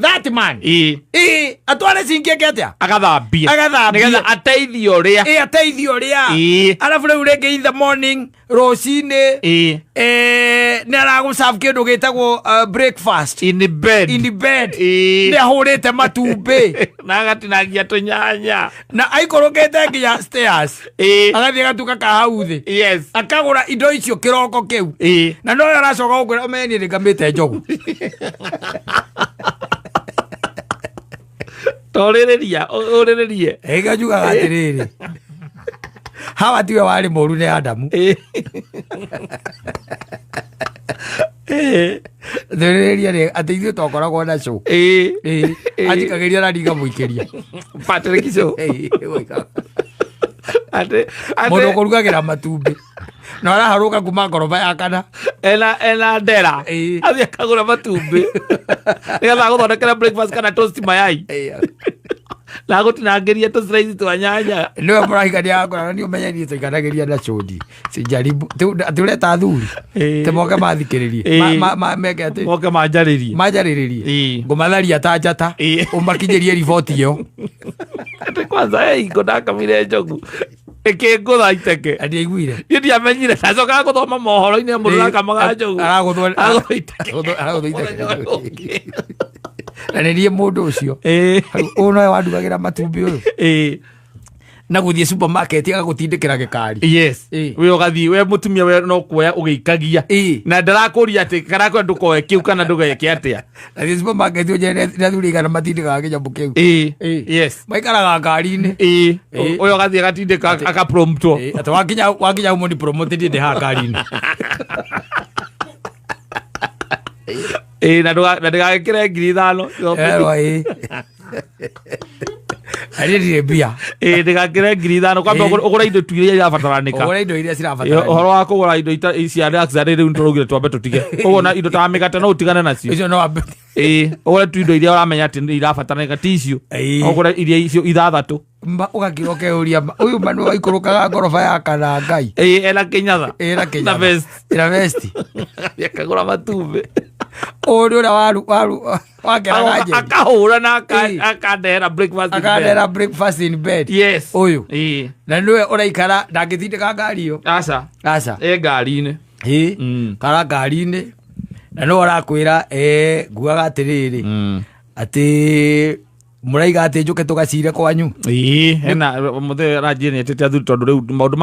that man atware cingie ketia agathambia nigetha ateithio ria alafu rĩu rĩngĩ in the morning rocine nĩ aragũserve kĩndũ gĩtagwo breakfast in bed nĩ ahũrĩte matumbĩ na agatinangia tũnyanya na aikũrũkĩte nginya stairs agathiĩ agatuka kahau thĩ akagũra indo icio kĩroko kĩu na no aracoka gũkwĩra meni nĩngamĩte njogu torĩrĩrie ngajugaga atĩrĩrĩ hawa tiwe warĩ mũru nĩ Adamu thĩrĩrĩria nĩ atĩ ithuĩ tokoragwo na show anjikagĩria na ndiga mũikĩria Patrick show mũndũ kũrugagĩra matumbĩ na araharũka kuma ngoroba ya kana ena ndera athiĩ akagũra matumbĩ nĩgetha gũthondekera breakfast kana toast mayai na gũtinangĩria tũslice twa nyanya nĩwe mũrahikania yakora nĩ ũmenyanie tũikanagĩria na cũndi sijaribu tũreta athuri te moke mathikĩrĩrie meke atĩ moke manjarĩrie ngũmatharia ta njata ũmakinyĩrie riboti ĩyo atĩ kwanza ngũndakamire njogu ĩkĩngũtha iteke ndiaiguire niĩ ndiamenyire ndacokaga gũthoma mohoro-inĩ mũndũ nakamaga njogu aragũthwo iteke na nĩ niĩ mũndũ ũcio ũyũ nowe wandugagĩra matumbĩ ũyũ na gũthiĩ supermarket agagũtindĩkĩra gĩkari we ũgathiĩ we mũtumia we no kuoya ũgĩikagia na ndarakũria atĩ karakwenda ndũkoe kĩu kana ndũgeke atĩa na thiĩ supermarket na thuri igana matindĩkaga kĩnyamũ kĩu maikaraga ngari-inĩ ũyũ ũgathiĩ agatindĩka akapromptwo atĩ wakinya humũ ni promoted ndĩ haha ngari-inĩ na ndĩgagĩkĩre 5,000 arĩrire mbia ndĩgakĩre 5,000 kwamba ũgũra indo tu iria irabataranĩka ũhoro wa kũgũra indo cia luxury rĩu nĩtũraugire twambe tũtige ũguo na indo ta mĩgate no ũtigane nacio ũgũre tu indo iria ũramenya atĩ nĩ irabataranĩka ti icio ũgũre iria icio 6 ũgakĩrwo keuria ũyũ manũ aikũrũkaga ngoroba ya kana Ngai ena kĩnyatha na vest akagũra matumbĩ ũndũ ũrĩa wakeraga njeri akahũra na akandehera breakfast in bed ũyũ na nĩwe ũraikara ndangĩtindĩka ngari ĩyo aca ngari-inĩ kara ngari-inĩ na no ũrakwĩra nguaga atĩrĩrĩ atĩ mũraiga atĩ njũke tũgacire kwanyu hena mũthee ranjĩ nĩ etĩte athuri tondũ rĩu maũndũ